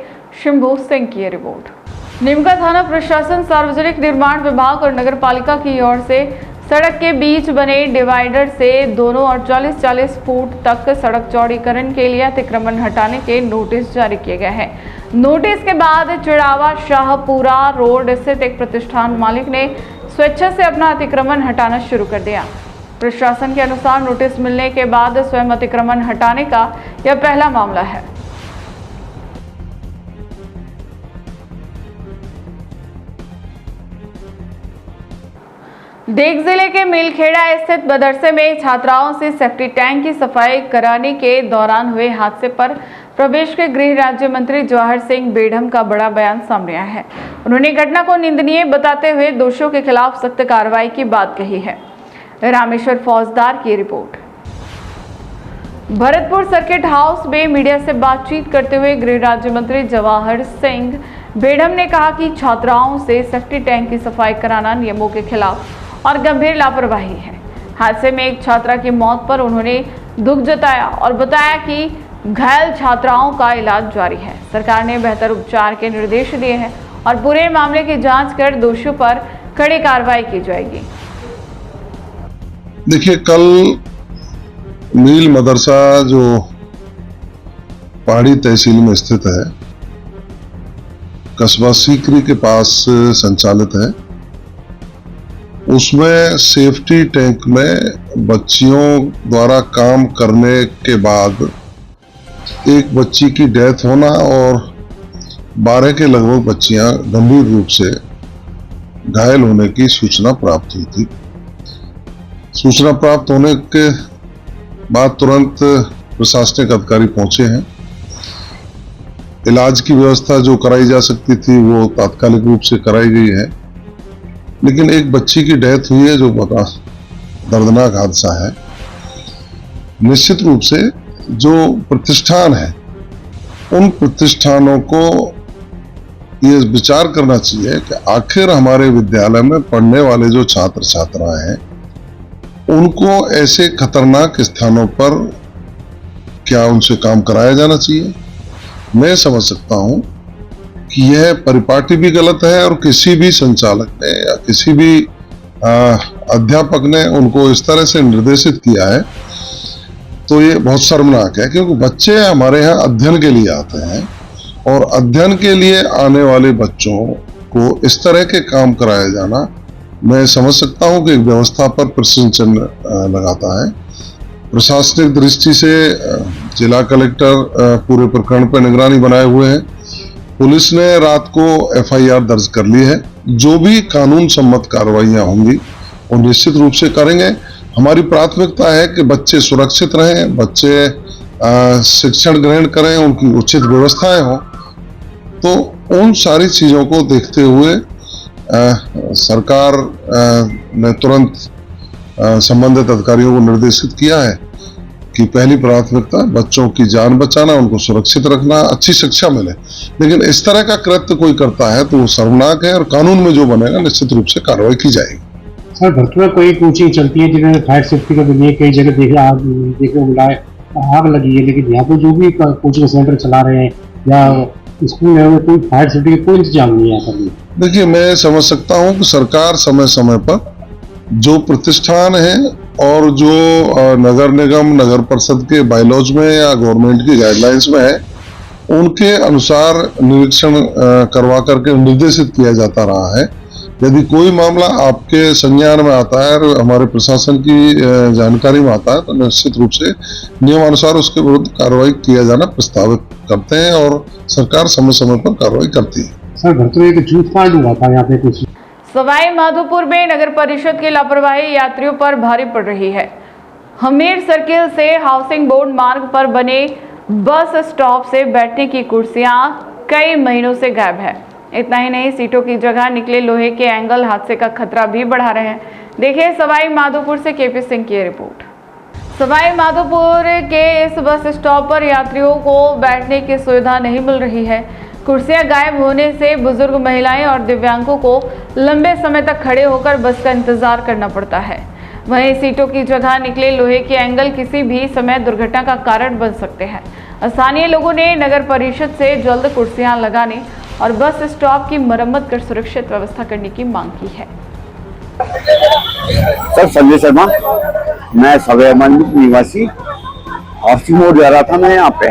शंभू सिंह की रिपोर्ट। निमका थाना प्रशासन, सार्वजनिक निर्माण विभाग और नगर पालिका की ओर से सड़क के बीच बने डिवाइडर से दोनों और 40-40 फुट तक सड़क चौड़ीकरण के लिए अतिक्रमण हटाने के नोटिस जारी किए गए हैं। नोटिस के बाद चिड़ावा शाहपुरा रोड स्थित एक प्रतिष्ठान मालिक ने स्वेच्छा से अपना अतिक्रमण हटाना शुरू कर दिया। प्रशासन के अनुसार नोटिस मिलने के बाद स्वयं अतिक्रमण हटाने का यह पहला मामला है। देग जिले के मेलखेड़ा स्थित मदरसे में छात्राओं से सेफ्टी टैंक की सफाई कराने के दौरान हुए हादसे पर प्रदेश के गृह राज्य मंत्री जवाहर सिंह बेढ़म का बड़ा बयान सामने आया है। उन्होंने घटना को निंदनीय बताते हुए दोषियों के खिलाफ सख्त कार्रवाई की बात कही है। रामेश्वर फौजदार की रिपोर्ट। भरतपुर सर्किट हाउस में मीडिया से बातचीत करते हुए गृह राज्य मंत्री जवाहर सिंह बेढ़म ने कहा कि छात्राओं से सेफ्टी टैंक की सफाई कराना नियमों के खिलाफ और गंभीर लापरवाही है। हादसे में एक छात्रा की मौत पर उन्होंने दुख जताया और बताया कि घायल छात्राओं का इलाज जारी है। सरकार ने बेहतर उपचार के निर्देश दिए हैं और पूरे मामले की जांच कर दोषियों पर कड़ी कार्रवाई की जाएगी। देखिए, कल मील मदरसा जो पहाड़ी तहसील में स्थित है, कस्बा सीकरी के पास संचालित है, उसमें सेफ्टी टैंक में बच्चियों द्वारा काम करने के बाद एक बच्ची की डेथ होना और 12 के लगभग बच्चियां गंभीर रूप से घायल होने की सूचना प्राप्त हुई थी। सूचना प्राप्त होने के बाद तुरंत प्रशासनिक अधिकारी पहुंचे हैं। इलाज की व्यवस्था जो कराई जा सकती थी वो तात्कालिक रूप से कराई गई है, लेकिन एक बच्ची की डेथ हुई है जो बड़ा दर्दनाक हादसा है। निश्चित रूप से जो प्रतिष्ठान है, उन प्रतिष्ठानों को ये विचार करना चाहिए कि आखिर हमारे विद्यालय में पढ़ने वाले जो छात्र छात्राएं हैं, उनको ऐसे खतरनाक स्थानों पर क्या उनसे काम कराया जाना चाहिए। मैं समझ सकता हूं कि यह परिपाटी भी गलत है और किसी भी संचालक ने या किसी भी अध्यापक ने उनको इस तरह से निर्देशित किया है तो ये बहुत शर्मनाक है, क्योंकि बच्चे हमारे यहाँ अध्ययन के लिए आते हैं और अध्ययन के लिए आने वाले बच्चों को इस तरह के काम कराया जाना, मैं समझ सकता हूं कि एक व्यवस्था पर प्रश्न चिन्ह लगाता है। प्रशासनिक दृष्टि से जिला कलेक्टर पूरे प्रकरण पर निगरानी बनाए हुए हैं। पुलिस ने रात को FIR दर्ज कर ली है। जो भी कानून सम्मत कार्रवाइयां होंगी वो निश्चित रूप से करेंगे। हमारी प्राथमिकता है कि बच्चे सुरक्षित रहें, बच्चे शिक्षण ग्रहण करें, उनकी उचित व्यवस्थाएं हों। तो उन सारी चीज़ों को देखते हुए सरकार ने तुरंत संबंधित अधिकारियों को निर्देशित किया है कि पहली प्राथमिकता बच्चों की जान बचाना, उनको सुरक्षित रखना, अच्छी शिक्षा मिले। लेकिन इस तरह का कृत्य कोई करता है तो वो शर्मनाक है और कानून में जो बनेगा निश्चित रूप से कार्रवाई की जाएगी। सर, भरतपुर में कोई कोचिंग चलती है जिन्हें फायर सेफ्टी का लिए कई जगह देखने को मिला है, आग लगी है, लेकिन यहाँ पे जो भी कोचिंग सेंटर चला रहे हैं या स्कूल में कोई फायर सेफ्टी का कोई इंतजाम नहीं है यहाँ पर। देखिए, मैं समझ सकता हूँ कि सरकार समय समय पर जो प्रतिष्ठान है और जो नगर निगम, नगर परिषद के बायलॉज में या गवर्नमेंट की गाइडलाइंस में है, उनके अनुसार निरीक्षण करवा करके निर्देशित किया जाता रहा है। यदि कोई मामला आपके संज्ञान में आता है और हमारे प्रशासन की जानकारी में आता है तो निश्चित रूप से नियमानुसार उसके विरुद्ध कार्रवाई किया जाना प्रस्तावित करते हैं और सरकार समय समय पर कार्रवाई करती है। सर, भरतपुर एक जूट कांड हुआ था यहाँ पे कुछ। सवाई माधोपुर में नगर परिषद की लापरवाही यात्रियों पर भारी पड़ रही है। हमीर सर्किल से हाउसिंग बोर्ड मार्ग पर बने बस स्टॉप से बैठने की कुर्सियां कई महीनों से गायब है। इतना ही नहीं, सीटों की जगह निकले लोहे के एंगल हादसे का खतरा भी बढ़ा रहे हैं। देखिए सवाई माधोपुर से केपी सिंह की रिपोर्ट। सवाई माधोपुर के इस बस स्टॉप पर यात्रियों को बैठने की सुविधा नहीं मिल रही है। कुर्सियां गायब होने से बुजुर्ग महिलाएं और दिव्यांगों को लंबे समय तक खड़े होकर बस का इंतजार करना पड़ता है। वहीं सीटों की जगह निकले लोहे के एंगल किसी भी समय दुर्घटना का कारण बन सकते हैं। स्थानीय लोगों ने नगर परिषद से जल्द कुर्सियां लगाने और बस स्टॉप की मरम्मत कर सुरक्षित व्यवस्था करने की मांग की है। सर, संजय शर्मा, मैं सवाई माधोपुर निवासी हाउसिंग बोर्ड जा रहा था मैं यहाँ पे,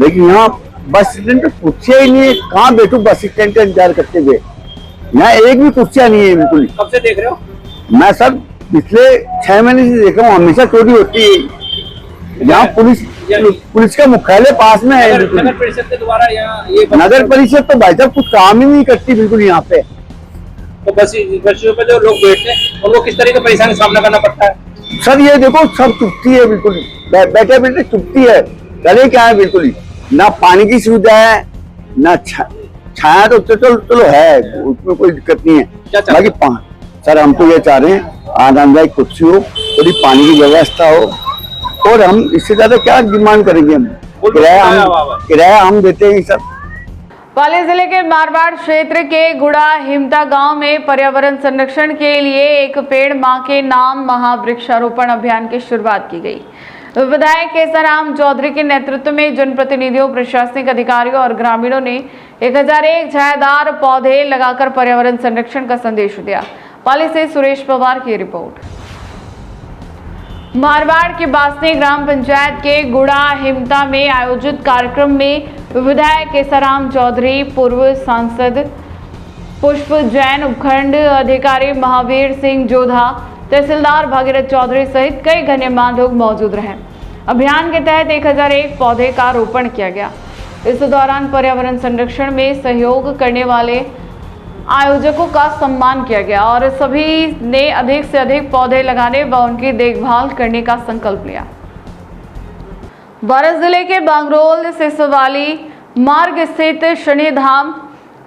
लेकिन यहाँ बस स्टैंड पे कुर्सियां ही नहीं है। कहाँ बैठू बस स्टैंड का इंतजार करते हुए? यहाँ एक भी कुर्सियां नहीं है बिल्कुल। कब से देख रहे हो? मैं सर पिछले 6 महीने से देख रहा हूँ, हमेशा चोरी होती है। यहाँ पुलिस का मुख्यालय पास में है। नगर परिषद के द्वारा यहाँ नगर परिषद तो भाई साहब कुछ काम ही नहीं करती बिल्कुल यहाँ पे। तो बसों पे जो लोग बैठते हैं उनको किस तरह का परेशानी का सामना करना पड़ता है? सर ये देखो, सब चुपती है बिल्कुल, बैठे बैठे चुपती है। करे क्या है, बिल्कुल ही ना पानी की सुविधा है, ना छाया तो चलो है, उसमें कोई दिक्कत नहीं है। बाकी सर हम तो ये चाह रहे हैं आरामदायक कुर्सी हो, थोड़ी पानी की व्यवस्था हो, और हम इससे ज्यादा क्या डिमांड करेंगे? हम किराया हम देते हैं सर। पाली जिले के मारवाड़ क्षेत्र के गुड़ा हिमता गांव में पर्यावरण संरक्षण के लिए एक पेड़ मां के नाम महावृक्षारोपण अभियान की शुरुआत की गई। विधायक केसराम चौधरी के नेतृत्व में जनप्रतिनिधियों, प्रशासनिक अधिकारियों और ग्रामीणों ने 1001 छायादार पौधे लगाकर पर्यावरण संरक्षण का संदेश दिया। पाली से सुरेश पवार की रिपोर्ट। मारवाड़ के बासनी ग्राम पंचायत के गुड़ा हिमता में आयोजित कार्यक्रम में विधायक केसराम चौधरी, पूर्व सांसद पुष्प जैन, उपखंड अधिकारी महावीर सिंह जोधा, तहसीलदार भागीरथ चौधरी सहित कई गणमान्य लोग मौजूद रहे। अभियान के तहत 1001 पौधे का रोपण किया गया। इस दौरान पर्यावरण संरक्षण में सहयोग करने वाले आयोजकों का सम्मान किया गया और सभी ने अधिक से अधिक पौधे लगाने व उनकी देखभाल करने का संकल्प लिया। बारां जिले के बांगरोल सिसवाली मार्ग स्थित शनि धाम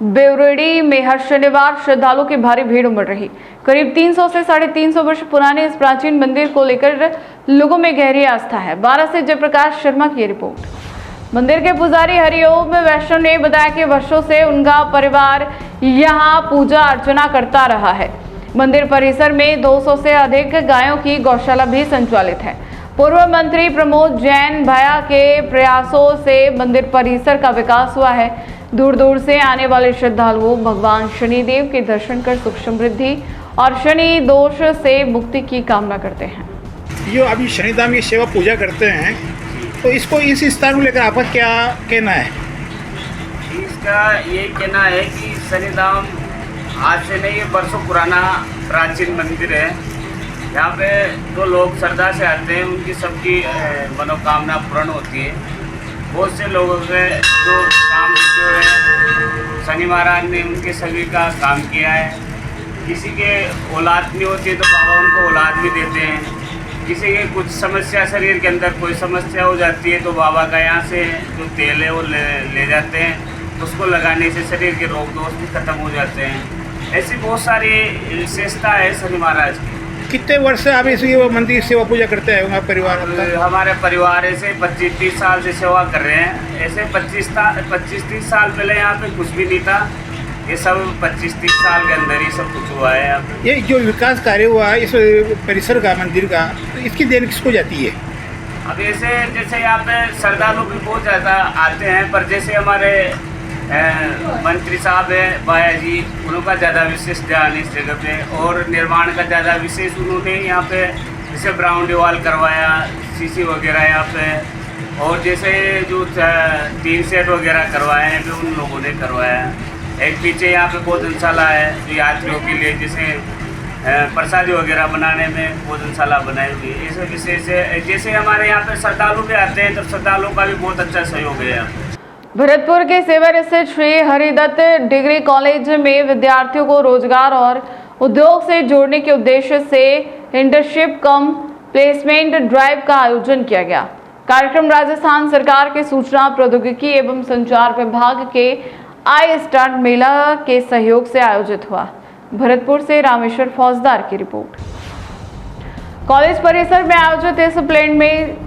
बेवरेडी में हर शनिवार श्रद्धालुओं की भारी भीड़ उमड़ रही। करीब 300 से 350 वर्ष पुराने इस प्राचीन मंदिर को लेकर लोगों में गहरी आस्था है। बारां से जयप्रकाश शर्मा की रिपोर्ट। मंदिर के पुजारी हरिओम वैष्णव ने बताया कि वर्षों से उनका परिवार यहां पूजा अर्चना करता रहा है। मंदिर परिसर में 200 से अधिक गायों की गौशाला भी संचालित है। पूर्व मंत्री प्रमोद जैन भैया के प्रयासों से मंदिर परिसर का विकास हुआ है। दूर दूर से आने वाले श्रद्धालुओं भगवान शनिदेव के दर्शन कर सुख समृद्धि और शनि दोष से मुक्ति की कामना करते हैं। जो अभी शनिधाम की सेवा पूजा करते हैं, तो इसको इस स्थान को लेकर आपका क्या कहना है? इसका ये कहना है कि शनिधाम आज से नहीं, वर्षों पुराना प्राचीन मंदिर है। यहाँ पे जो लोग श्रद्धा से आते हैं उनकी सबकी मनोकामना पूर्ण होती है। बहुत से लोगों के जो काम जो है शनि महाराज ने उनके सभी का काम किया है। किसी के औलाद नहीं होती तो बाबा उनको औलाद भी देते हैं। किसी के कुछ समस्या, शरीर के अंदर कोई समस्या हो जाती है तो बाबा का यहाँ से जो तेल है वो ले जाते हैं, उसको लगाने से शरीर के रोग दोष भी खत्म हो जाते हैं। ऐसी बहुत सारी विशेषता है शनि महाराज की। कितने वर्ष से आप इस मंदिर सेवा पूजा करते हैं हमारे परिवार? हमारे परिवार ऐसे 25-30 साल से सेवा कर रहे हैं। ऐसे 25-30 साल पहले यहाँ पे कुछ भी नहीं था, ये सब 25-30 साल के अंदर ही सब कुछ हुआ है यहाँ पे। ये जो विकास कार्य हुआ है इस परिसर का, मंदिर का, तो इसकी देन किसको जाती है? अब ऐसे जैसे यहाँ पे श्रद्धालु भी बहुत ज़्यादा आते हैं, पर जैसे हमारे मंत्री साहब है बाया जी, उनका ज़्यादा विशेष ध्यान इस जगह पे, और निर्माण का ज़्यादा विशेष उन्होंने यहाँ पे जैसे ब्राउन वॉल करवाया, सीसी वगैरह यहाँ पे, और जैसे जो टीन सेट वगैरह करवाए हैं जो उन लोगों ने करवाया। एक पीछे यहाँ पे भोजनशाला है जो यात्रियों के लिए जैसे प्रसादी वगैरह बनाने में भोजनशाला बनाई हुई है। ये सब विशेष है। जैसे हमारे यहाँ पे श्रद्धालु भी आते हैं तो श्रद्धालुओं का भी बहुत अच्छा सहयोग है यहाँ पे। भरतपुर के सेवर स्थित श्री हरिदत्त डिग्री कॉलेज में विद्यार्थियों को रोजगार और उद्योग से जोड़ने के उद्देश्य से इंटर्नशिप कम प्लेसमेंट ड्राइव का आयोजन किया गया। कार्यक्रम राजस्थान सरकार के सूचना प्रौद्योगिकी एवं संचार विभाग के आई स्टार्ट मेला के सहयोग से आयोजित हुआ। भरतपुर से रामेश्वर फौजदार की रिपोर्ट। कॉलेज परिसर में आयोजित इस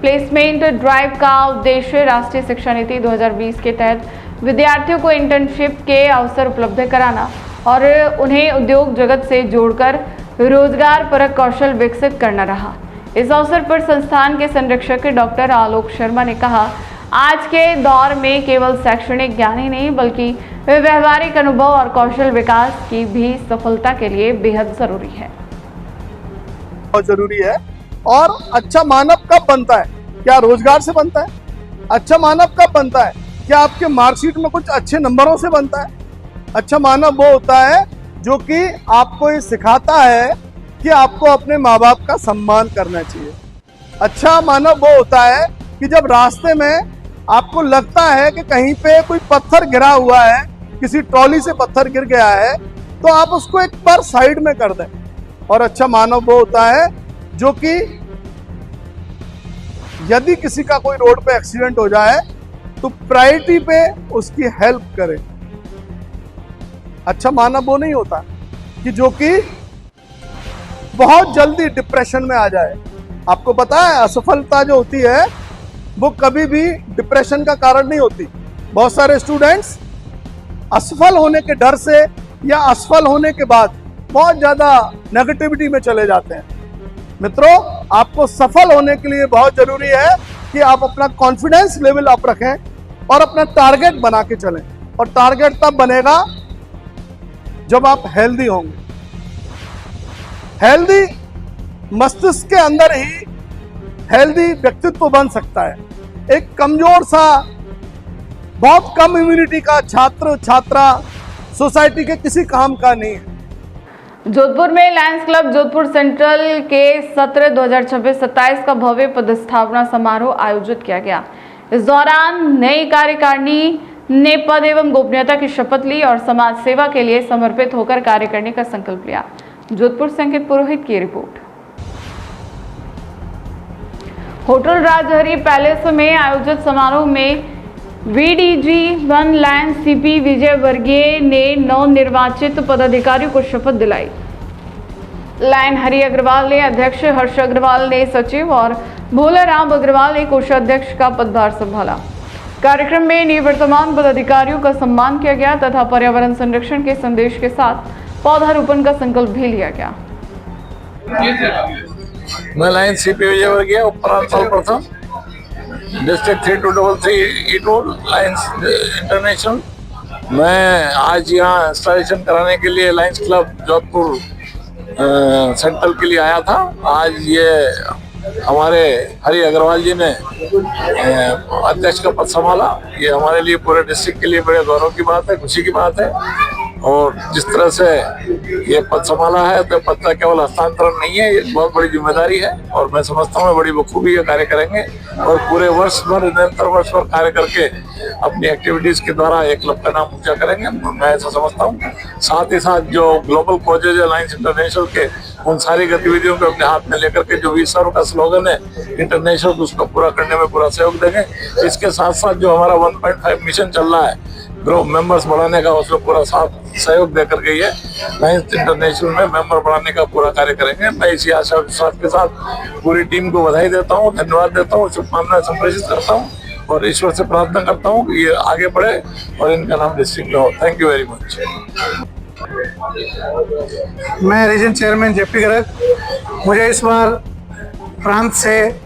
प्लेसमेंट ड्राइव का उद्देश्य राष्ट्रीय शिक्षा नीति 2020 के तहत विद्यार्थियों को इंटर्नशिप के अवसर उपलब्ध कराना और उन्हें उद्योग जगत से जोड़कर रोजगार परक कौशल विकसित करना रहा। इस अवसर पर संस्थान के संरक्षक डॉक्टर आलोक शर्मा ने कहा, आज के दौर में केवल शैक्षणिक ज्ञान ही नहीं बल्कि व्यवहारिक अनुभव और कौशल विकास की भी सफलता के लिए बेहद जरूरी है। बहुत जरूरी है। और अच्छा मानव कब बनता है? क्या रोजगार से बनता है? अच्छा मानव कब बनता है? क्या आपके मार्कशीट में कुछ अच्छे नंबरों से बनता है? अच्छा मानव वो होता है जो कि आपको ये सिखाता है कि आपको अपने माँ बाप का सम्मान करना चाहिए। अच्छा मानव वो होता है कि जब रास्ते में आपको लगता है कि कहीं पे कोई पत्थर गिरा हुआ है, किसी ट्रॉली से पत्थर गिर गया है, तो आप उसको एक बार साइड में कर दें। और अच्छा मानव वो होता है जो कि यदि किसी का कोई रोड पे एक्सीडेंट हो जाए तो प्रायोरिटी पे उसकी हेल्प करे। अच्छा मानव वो नहीं होता कि जो कि बहुत जल्दी डिप्रेशन में आ जाए। आपको पता है असफलता जो होती है वो कभी भी डिप्रेशन का कारण नहीं होती। बहुत सारे स्टूडेंट्स असफल होने के डर से या असफल होने के बाद बहुत ज्यादा नेगेटिविटी में चले जाते हैं। मित्रों, आपको सफल होने के लिए बहुत जरूरी है कि आप अपना कॉन्फिडेंस लेवल अप रखें और अपना टारगेट बना के चलें। और टारगेट तब बनेगा जब आप हेल्दी होंगे। हेल्दी मस्तिष्क के अंदर ही हेल्दी व्यक्तित्व बन सकता है। एक कमजोर सा, बहुत कम इम्यूनिटी का छात्र छात्रा सोसाइटी के किसी काम का नहीं है। जोधपुर में लायंस क्लब जोधपुर सेंट्रल के सत्र 2026-27 का भव्य पदस्थापना समारोह आयोजित किया गया। इस दौरान नई कार्यकारिणी ने पद एवं गोपनीयता की शपथ ली और समाज सेवा के लिए समर्पित होकर कार्य करने का संकल्प लिया। जोधपुर से अंकित पुरोहित की रिपोर्ट। होटल राजहरी पैलेस में आयोजित समारोह में VDG 1 लायंस CP विजय वर्गीय ने नवनिर्वाचित पदाधिकारियों को शपथ दिलाई। लायन हरि अग्रवाल ने अध्यक्ष, हर्ष अग्रवाल ने सचिव और भोला राम अग्रवाल ने कोषाध्यक्ष का पदभार संभाला। कार्यक्रम में निवर्तमान पदाधिकारियों का सम्मान किया गया तथा पर्यावरण संरक्षण के संदेश के साथ पौधारोपण का संकल्प भी लिया गया। मैं लायंस CP विजय वर्गीय उपरांचल प्रथम डिस्ट्रिक्ट 3233 लायंस इंटरनेशनल। मैं आज यहाँ इंस्टॉलेशन कराने के लिए लायंस क्लब जोधपुर सेंट्रल के लिए आया था। आज ये हमारे हरि अग्रवाल जी ने अध्यक्ष का पद संभाला। ये हमारे लिए, पूरे डिस्ट्रिक्ट के लिए बड़े गौरव की बात है, खुशी की बात है। और जिस तरह से ये पद संभाला है तो पद का केवल हस्तांतरण नहीं है, ये बहुत बड़ी जिम्मेदारी है और मैं समझता हूँ बड़ी बखूबी का कार्य करेंगे और पूरे वर्ष भर, निरंतर वर्ष भर कार्य करके अपनी एक्टिविटीज के द्वारा एक क्लब का नाम ऊंचा करेंगे, मैं ऐसा समझता हूँ। साथ ही साथ जो ग्लोबल कॉजेज लायंस इंटरनेशनल के उन सारी गतिविधियों को अपने हाथ में लेकर के जो विश्व का स्लोगन है इंटरनेशनल, उसको पूरा करने में पूरा सहयोग देंगे। इसके साथ साथ जो हमारा 1.5 मिशन चल रहा है ग्रो मेंबर्स बढ़ाने का, उसमें पूरा साथ सहयोग दे करके ये लायंस इंटरनेशनल में मेंबर बढ़ाने का पूरा कार्य करेंगे। मैं इसी आशा विश्वास के साथ पूरी टीम को बधाई देता हूँ, धन्यवाद देता हूँ, शुभकामनाएं संप्रेषित करता हूँ और ईश्वर से प्रार्थना करता हूँ कि ये आगे बढ़े और इनका नाम डिस्ट्रिक्ट में हो। Thank you very much. मैं रीजन चेयरमैन जेपी गर्ग, मुझे इस बार प्रांत से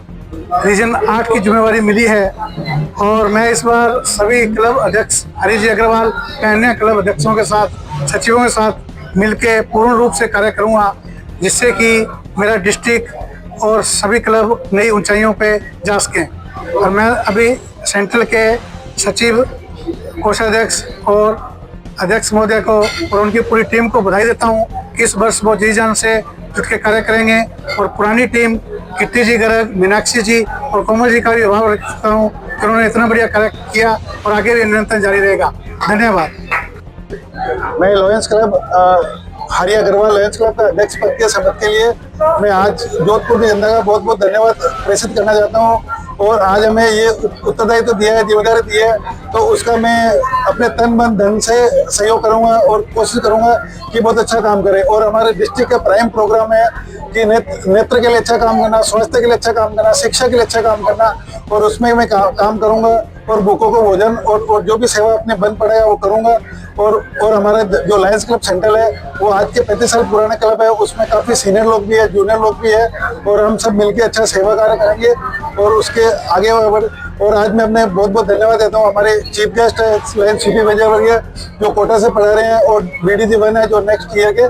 रीजन 8 की जिम्मेवारी मिली है और मैं इस बार सभी क्लब अध्यक्ष हरीश जी अग्रवाल अन्य क्लब अध्यक्षों के साथ, सचिवों के साथ मिलके पूर्ण रूप से कार्य करूंगा, जिससे कि मेरा डिस्ट्रिक्ट और सभी क्लब नई ऊंचाइयों पे जा सकें। और मैं अभी सेंट्रल के सचिव, कोषाध्यक्ष और अध्यक्ष महोदय को और उनकी पूरी टीम को बधाई देता हूं कि इस वर्ष वो जी जान से जुट के कार्य करेंगे और पुरानी टीम कीर्ति जी गर्ग, मीनाक्षी जी और कोमल जी का भी आभार व्यक्त करता हूँ कि उन्होंने इतना बढ़िया कार्य किया और आगे भी निरंतर जारी रहेगा। धन्यवाद। मैं lions club Hari Agrawal lions club का अध्यक्ष पद के शपथ के लिए मैं आज जोधपुर की जनता का बहुत बहुत धन्यवाद प्रेषित करना चाहता हूँ। और आज हमें ये उत्तरदायित्व दिया है, जिम्मेदारी दी है, तो उसका मैं अपने तन मन धन से सहयोग करूंगा और कोशिश करूंगा कि बहुत अच्छा काम करें। और हमारे डिस्ट्रिक्ट का प्राइम प्रोग्राम है कि नेत्र के लिए अच्छा काम करना, स्वास्थ्य के लिए अच्छा काम करना, शिक्षा के लिए अच्छा काम करना, और उसमें मैं काम करूंगा और भूखों को भोजन और जो भी सेवा अपने बंद पड़ेगा वो करूंगा। और हमारा जो लायंस क्लब सेंट्रल है वो आज के 35 साल पुराना क्लब है, उसमें काफ़ी सीनियर लोग भी है, जूनियर लोग भी है, और हम सब मिलकर अच्छा सेवा कार्य करेंगे और उसके आगे बढ़। और आज मैं अपने बहुत बहुत धन्यवाद देता हूँ हमारे चीफ गेस्ट है लायंस सीपी विजयवर्गीय जो कोटा से पढ़ा रहे हैं, और बीडीजी वन है जो नेक्स्ट ईयर के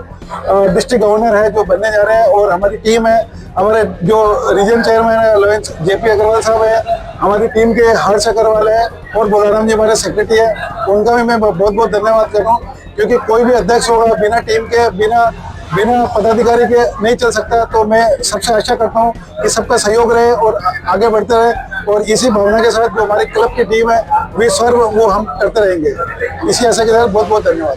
डिस्ट्रिक्ट गवर्नर है जो बनने जा रहे हैं, और हमारी टीम है, हमारे जो रीजन चेयरमैन है लॉयंस जेपी अग्रवाल साहब है, हमारी टीम के हर्ष अग्रवाल है और बोलाराम जी हमारे सेक्रेटरी है, उनका भी मैं बहुत बहुत धन्यवाद कर रहा हूँ। क्योंकि कोई भी अध्यक्ष होगा बिना टीम के, बिना पदाधिकारी के नहीं चल सकता। तो मैं सबसे आशा करता हूँ कि सबका सहयोग रहे और आगे बढ़ते रहे, और इसी भावना के साथ जो हमारी क्लब की टीम है वे सर्व वो हम करते रहेंगे। इसी आशा के साथ बहुत बहुत धन्यवाद।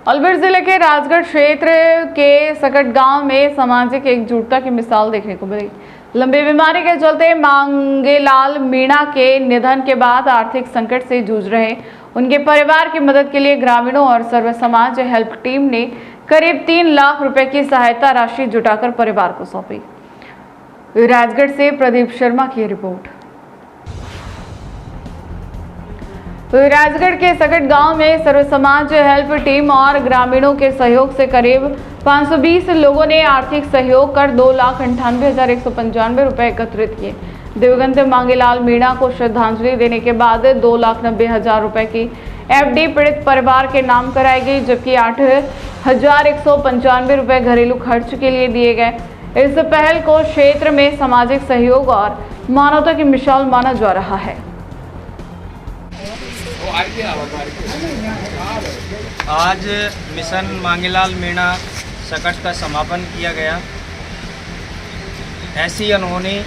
अलवर जिले के राजगढ़ क्षेत्र के सकट गांव में सामाजिक एकजुटता की मिसाल देखने को मिली। लंबी बीमारी के चलते मांगेलाल मीणा के निधन के बाद आर्थिक संकट से जूझ रहे उनके परिवार की मदद के लिए ग्रामीणों और सर्व समाज हेल्प टीम ने करीब 3 लाख रुपए की सहायता राशि जुटाकर परिवार को सौंपी। राजगढ़ से प्रदीप शर्मा की रिपोर्ट। राजगढ़ के सकट गांव में सर्व समाज हेल्प टीम और ग्रामीणों के सहयोग से करीब 520 लोगों ने आर्थिक सहयोग कर 2,98,195 रुपए एकत्रित किए। दिवंगत मांगेलाल मीणा को श्रद्धांजलि देने के बाद 2,90,000 रुपए की एफडी पीड़ित परिवार के नाम कराई गई, जबकि 8,195 रुपए घरेलू खर्च के लिए दिए गए। इस पहल को क्षेत्र में सामाजिक सहयोग और मानवता की मिसाल माना जा रहा है। आज मिशन मांगेलाल मीणा सकट का समापन किया गया। ऐसी अनहोनी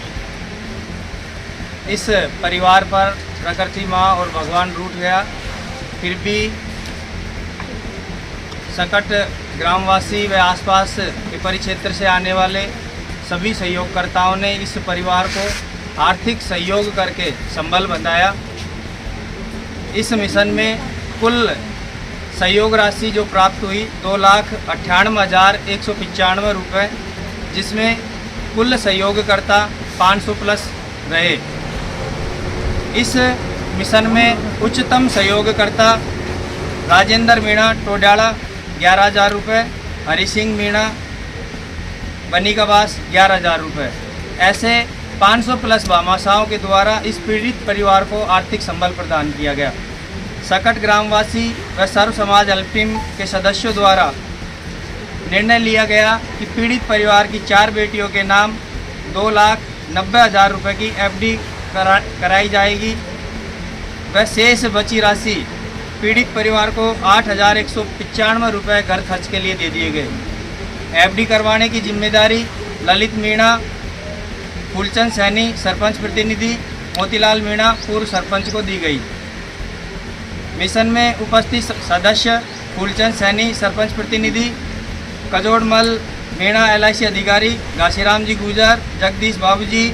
इस परिवार पर प्रकृति माँ और भगवान रूठ गया, फिर भी सकट ग्रामवासी व आसपास के परिक्षेत्र से आने वाले सभी सहयोगकर्ताओं ने इस परिवार को आर्थिक सहयोग करके संबल बंधाया। इस मिशन में कुल सहयोग राशि जो प्राप्त हुई 2,98,195 रुपये, जिसमें कुल सहयोगकर्ता 500 प्लस रहे। इस मिशन में उच्चतम सहयोगकर्ता राजेंद्र मीणा टोडाला 11,000 रुपये, हरि सिंह मीणा बनीकाबास 11,000 रुपये। ऐसे 500 प्लस भामाशाहों के द्वारा इस पीड़ित परिवार को आर्थिक संबल प्रदान किया गया। सकट ग्रामवासी व सर्व समाज हेल्प टीम के सदस्यों द्वारा निर्णय लिया गया कि पीड़ित परिवार की 4 बेटियों के नाम 2,90,000 रुपये की एफडी कराई जाएगी व शेष बची राशि पीड़ित परिवार को 8,195 रुपये घर खर्च के लिए दे दिए गए। एफडी करवाने की जिम्मेदारी ललित मीणा, फूलचंद सैनी सरपंच प्रतिनिधि, मोतीलाल मीणा पूर्व सरपंच को दी गई। मिशन में उपस्थित सदस्य फूलचंद सैनी सरपंच प्रतिनिधि, कजोड़मल मीणा LIC अधिकारी, घासीराम जी गुजर, जगदीश बाबूजी,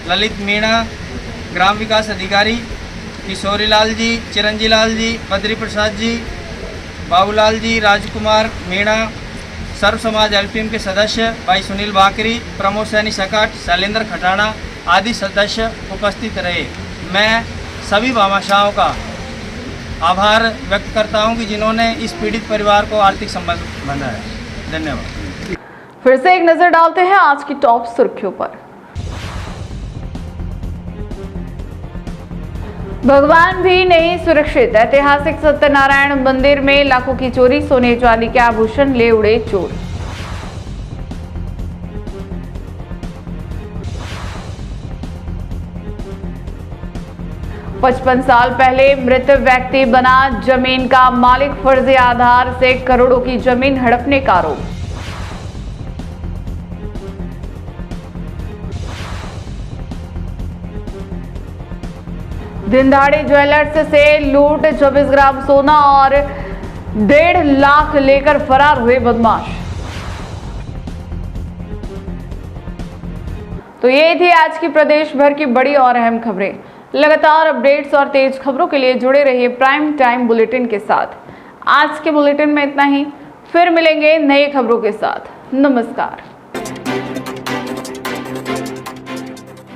ललित मीणा ग्राम विकास अधिकारी, किशोरी लाल जी, चिरंजी लाल जी, बद्री प्रसाद जी, बाबूलाल जी, राजकुमार मीणा, सर्व समाज LPM के सदस्य भाई सुनील बाकरी, प्रमोद सैनी सकट, शैलेंद्र खटाना आदि सदस्य उपस्थित रहे। मैं सभी भामाशाहों का आभार व्यक्त करता हूं कि जिन्होंने इस पीड़ित परिवार को आर्थिक संबल बनाया। धन्यवाद। फिर से एक नजर डालते हैं आज की टॉप सुर्खियों पर। भगवान भी नहीं सुरक्षित, ऐतिहासिक सत्यनारायण मंदिर में लाखों की चोरी, सोने चांदी के आभूषण ले उड़े चोर। पचपन साल पहले मृत व्यक्ति बना जमीन का मालिक, फर्जी आधार से करोड़ों की जमीन हड़पने का आरोप। दिनदहाड़े ज्वेलर्स से लूट, 24 ग्राम सोना और 1.5 लाख लेकर फरार हुए बदमाश। तो ये थी आज की प्रदेश भर की बड़ी और अहम खबरें। लगातार अपडेट्स और तेज खबरों के लिए जुड़े रहिए प्राइम टाइम बुलेटिन के साथ। आज के बुलेटिन में इतना ही, फिर मिलेंगे नई खबरों के साथ। नमस्कार।